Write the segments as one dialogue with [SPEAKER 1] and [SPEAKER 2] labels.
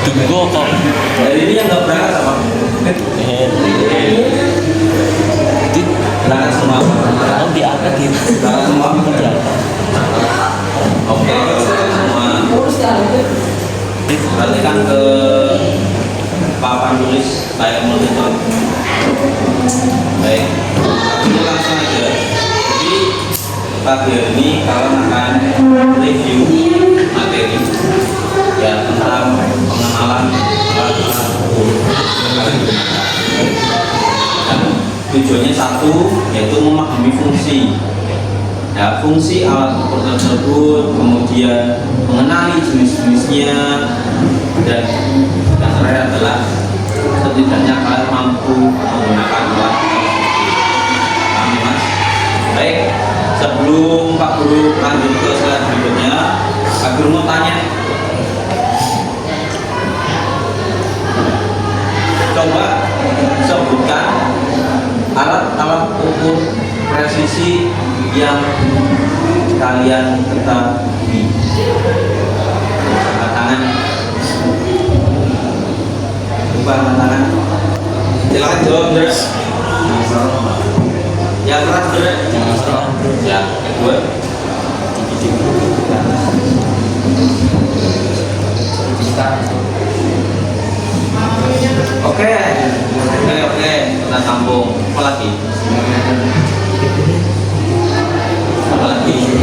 [SPEAKER 1] Tunggu kok.
[SPEAKER 2] Dari ini yang nggak berangkat apa? Berangkat semua.
[SPEAKER 1] Oh, diangkat gitu.
[SPEAKER 2] Berangkat semua. Oke, semua. Berarti kan ke papan tulis kayak monitor. Baik, ini langsung aja. Jadi pagi hari ini kalian akan review materi ya tentang pengenalan alat-alat ukur yang kalian gunakan. Dan tujuannya satu, yaitu memahami fungsi. Ya, fungsi alat ukur tersebut, kemudian mengenali jenis-jenisnya, dan yang terakhir adalah setidaknya kalian mampu menggunakan alat tersebut. Paham ya, Mas? Baik, sebelum Pak Guru lanjut ke slide berikutnya, Pak Guru mau tanya, coba sebutkan alat-alat ukur presisi yang kalian ketahui. Angkat tangan. Buka angkat tangan. Silakan jawab, Dre. Yang keras, Dre. Ya, kedua. Oke, kita sambung. Apa lagi?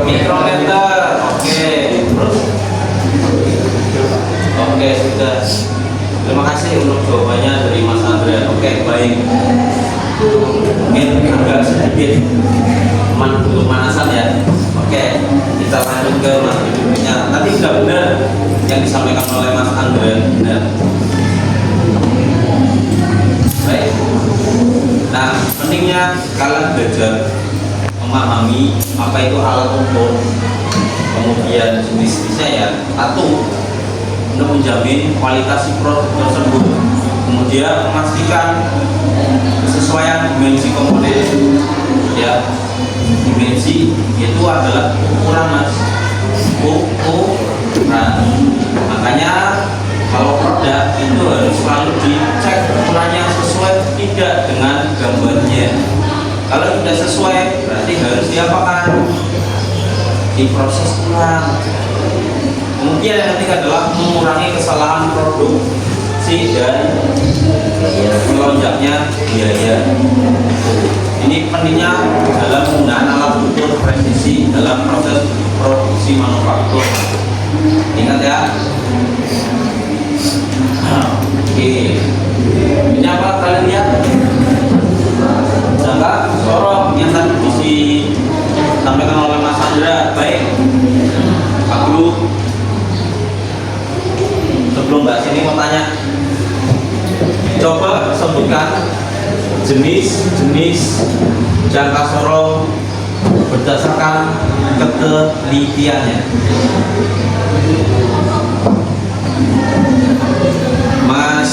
[SPEAKER 2] Mikrometer. Oke, sudah. Terima kasih untuk jawabannya dari Mas Andrea. Oke, baik. Mungkin agak sedikit pemanasan ya. Oke, kita lanjut ke Mas berikutnya. Tadi sudah benar yang disampaikan oleh Mas Andrea. Benar. Baik. Nah, pentingnya kalian belajar memahami apa itu alat ukur, kemudian jenis-jenisnya ya. Satu, untuk menjamin kualitas si produk tersebut, kemudian memastikan kesesuaian dimensi komponen. Ya, dimensi itu adalah ukuran, Mas. Ukuran. Makanya kalau produk itu harus selalu dicek ukurannya sesuai tidak dengan gambarnya. Kalau tidak sesuai, berarti harus diapakan? Diproses ulang. Kemudian yang ketiga adalah mengurangi kesalahan produksi dan melonjaknya biaya. Ini pentingnya dalam penggunaan alat ukur presisi dalam proses produksi manufaktur. Ingat ya. Oke. Ini apa kalian lihat? Jangka sorong yang tadi disampaikan oleh Mas Andra. Baik, Pak Guru, sebelum Mbak sini mau tanya, coba sebutkan jenis-jenis jangka sorong berdasarkan ketelitiannya. Mas,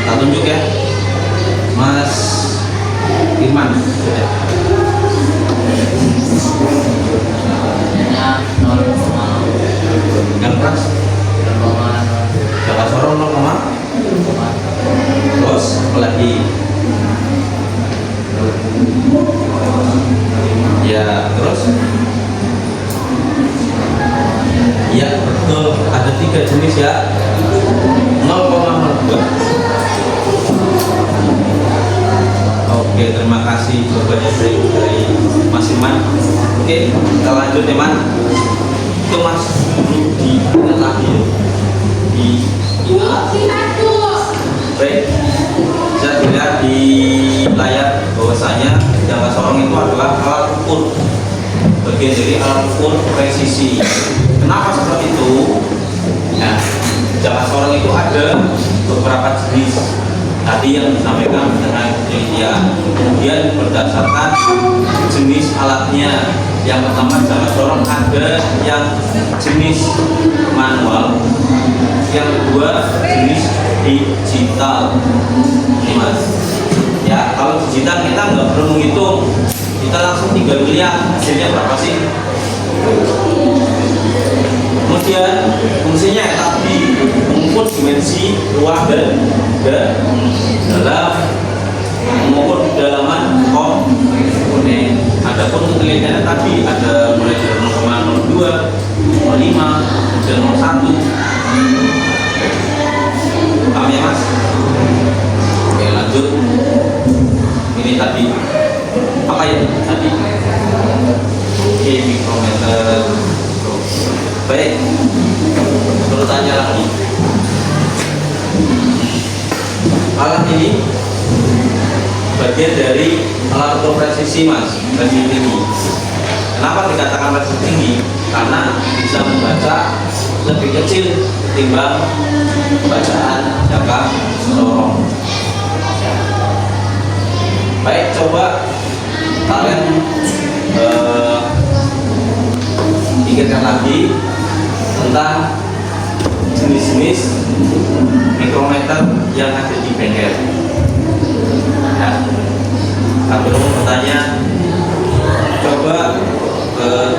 [SPEAKER 2] tak tunjuk ya, Mas Firman. Yang keras jangka sorong 0, terus apa lagi? Ya, terus ya betul, ada 3 jenis ya. 0,02. Oke, terima kasih jawabannya dari Mas Iman. Oke, kita lanjut ya, Man. Itu Mas perlu diingat lagi baik, bisa dilihat di layar bahwasanya jangka sorong itu adalah alat ukur bagian dari alat ukur presisi. Kenapa seperti itu? Nah, jangka sorong itu ada beberapa jenis. Tadi yang disampaikan dengan penelitian, kemudian berdasarkan jenis alatnya. Yang pertama jangka sorong ada yang jenis manual, yang kedua jenis digital. Ini mas, ya kalau digital kita nggak perlu menghitung, kita langsung tinggal lihat hasilnya berapa sih. Kemudian fungsinya tadi mengukur dimensi ruang dan dalam, mengukur kedalaman komponen. Adapun penelitiannya tadi ada mulai dari 0,02, 0,5, dan 0,1. Paham ya mas? Oke lanjut. Ini tadi apa ya tadi? Oke, mikrometer. Baik, perlu tanya lagi. Alat ini bagian dari alat ukur presisi mas, presisi tinggi. Kenapa dikatakan presisi tinggi? Karena bisa membaca lebih kecil ketimbang bacaan jangka sorong. Baik, coba kalian pikirkan lagi tentang jenis-jenis mikrometer yang ada di bengkel. Ya, aku mau bertanya, coba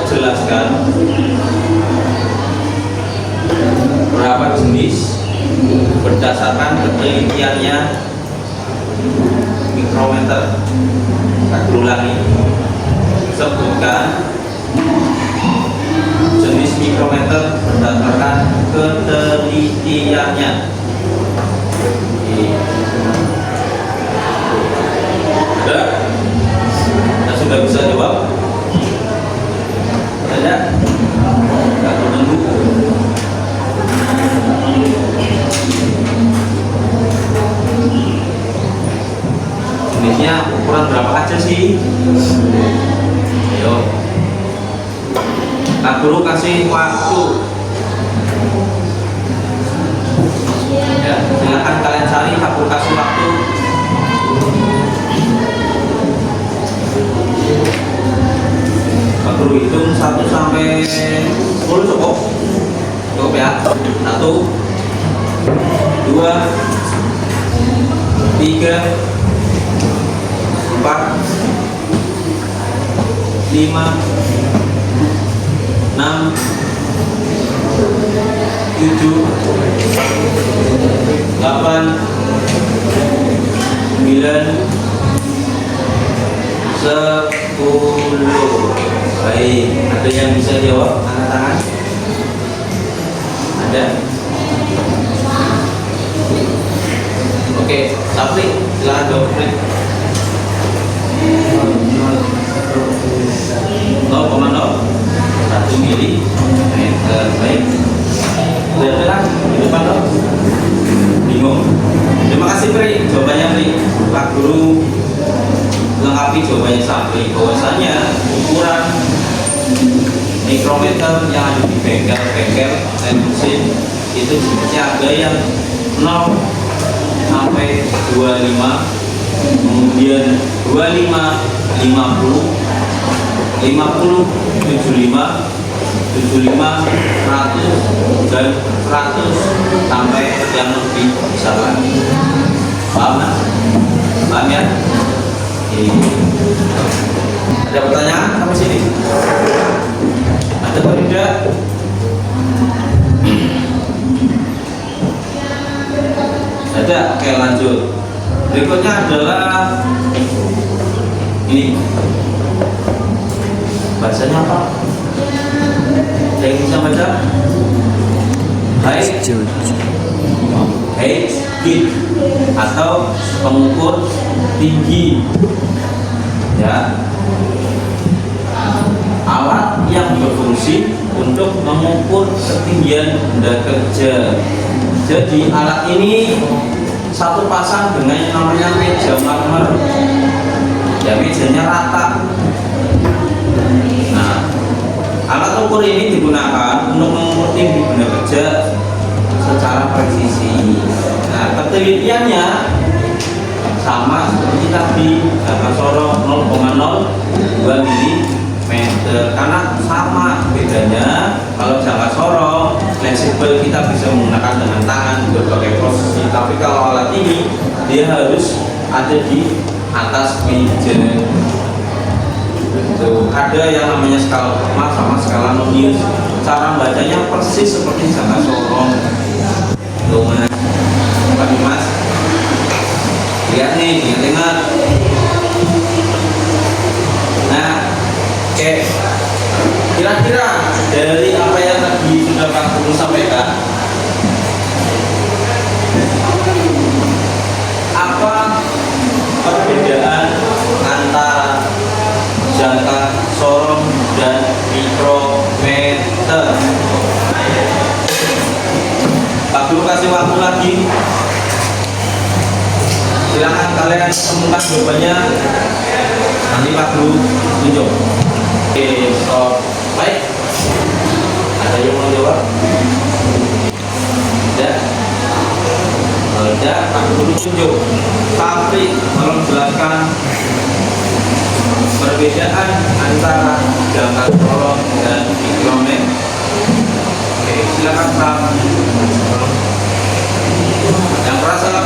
[SPEAKER 2] jelaskan berapa jenis berdasarkan penelitiannya mikrometer. Aku ulangi, sebutkan jenis mikrometer berdasarkan penelitiannya. Ada? Kita sudah bisa jawab? Ada? Kita menunggu. Jenisnya ukuran berapa aja sih? Ayo. Kak Guru kasih waktu. Ya, silakan kalian cari, Kak Guru kasih waktu. Kak Guru hitung 1 sampai 10 cukup. Cukup ya. 1, 2, 3, 4, 5, 6, 7, 8, 9, 10. Baik, ada yang bisa jawab? Angkat tangan. Ada? Oke, Sapri, silakan jawab. 0,01 milimeter. Baik. Lihat di depan dong. Bingung. Terima kasih Pri, jawabannya Pri. Pak Guru lengkapi jawabannya Sapri. Bahwasanya ukuran mikrometer yang ada di bengkel mesin itu jenisnya ada yang 0 sampai 25, kemudian 25, 50, 50, 75, 75, 100, dan 100 sampai yang lebih besar lagi. Paham kan? Paham ya? Ada pertanyaan sampai sini? Ada atau tidak? Ada? Oke lanjut. Berikutnya adalah ini. Bahasanya apa? Yang bisa baca? Height gauge atau pengukur tinggi. Ya. Alat yang berfungsi untuk mengukur ketinggian benda kerja. Jadi alat ini satu pasang dengan yang namanya meja marmer. Ya, mejanya rata. Nah, ukur ini digunakan untuk mengukur tinggi benda kerja secara presisi. Nah, ketelitiannya sama seperti tadi, jangka sorong 0,02 mm, karena sama bedanya. Kalau jangka sorong fleksibel kita bisa menggunakan dengan tangan berbagai posisi, tapi kalau alat ini dia harus ada di atas meja. Ada yang namanya skala Mohs sama skala Möbius, cara bacanya persis seperti jangka sorong. Tuh Mas, tapi Mas lihat nih, ingat. Nah, oke, kira-kira dari apa yang tadi sudah Pak Guru sampaikan, apa perbedaan antara jangka sorong dan mikrometer? Pak Guru kasih waktu lagi. Silakan kalian temukan jawabannya. Nanti Pak Guru tunjuk. Oke, stop. Baik. Ada yang mau jawab? Tidak. Tidak, Pak Guru tunjuk. Tapi tolong jelaskan perbedaan antara jangka sorong dan mikrometer. Oke, silakan Pak. Yang merasa terima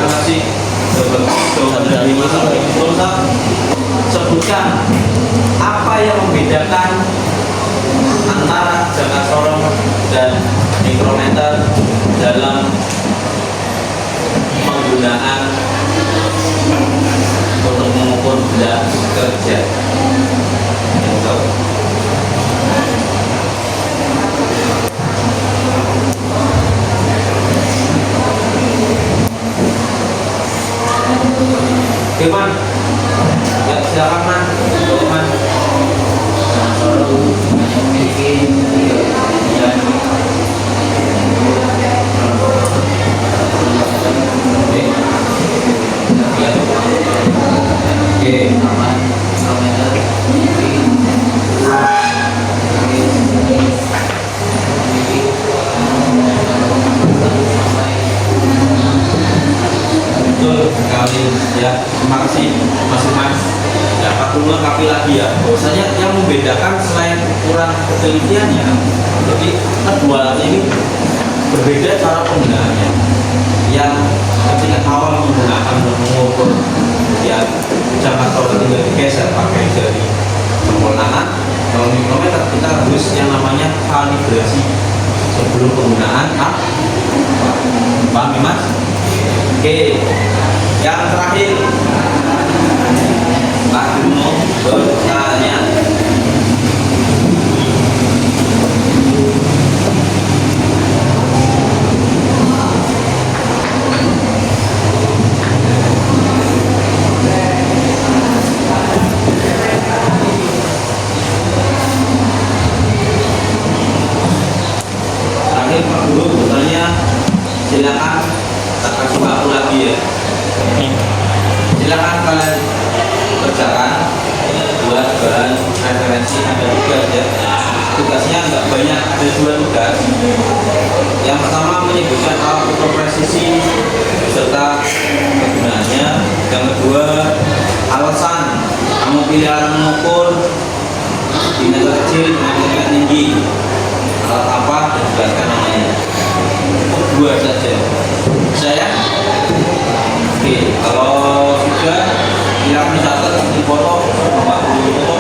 [SPEAKER 2] kasih. Sebutkan apa yang membedakan antara jangka sorong dan mikrometer dalam penggunaan untuk mengukur benda kerja. Oke, Man. Ya, silakan, Man. Oke, Man. Memiliki betul sekali ya. Terima kasih Mas Iman. Ya, Pak Guru lengkapi lagi ya. Bahwasanya yang membedakan selain ukuran ketelitiannya, jadi kedua alat ini berbeda cara penggunaannya. Yang ketika awal menggunakan untuk mengukur ya jangka sorong tinggal digeser pakai jari jempol tangan. Kalau mikrometer kita harus yang namanya kalibrasi sebelum penggunaan alat. Paham ya, Mas? Oke, yang terakhir Pak Guru bertanya. Terakhir Pak Guru bertanya, silakan. Tak kasih waktu lagi ya. Silakan kalian kerjakan buat bahan referensi, ada 3 aja. Tugasnya nggak banyak, ada 2 tugas. Yang pertama menyebutkan alat ukur presisi beserta kegunaannya. Yang kedua alasan kamu pilih alat mengukur diameter kecil dengan tingkat tinggi, alat apa, dan jelaskan namanya. 2 saja. Saya oke, kalau sudah yang dicatat di foto Pak Guru foto.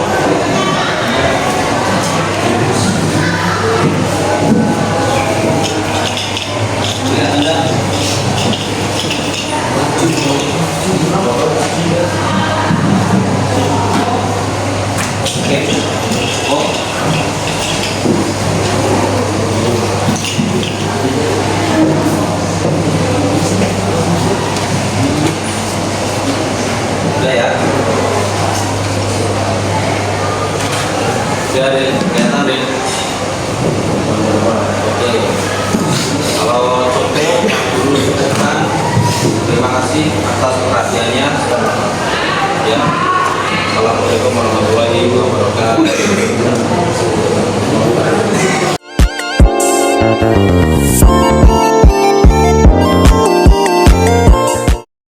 [SPEAKER 2] Lihat Anda. Oke. Oh. Ya, Rin, kelihatan, Rin. Oke. Kalau Cokro dulu cukupkan. Terima kasih atas perhatiannya. Ya. Assalamualaikum warahmatullahi wabarakatuh.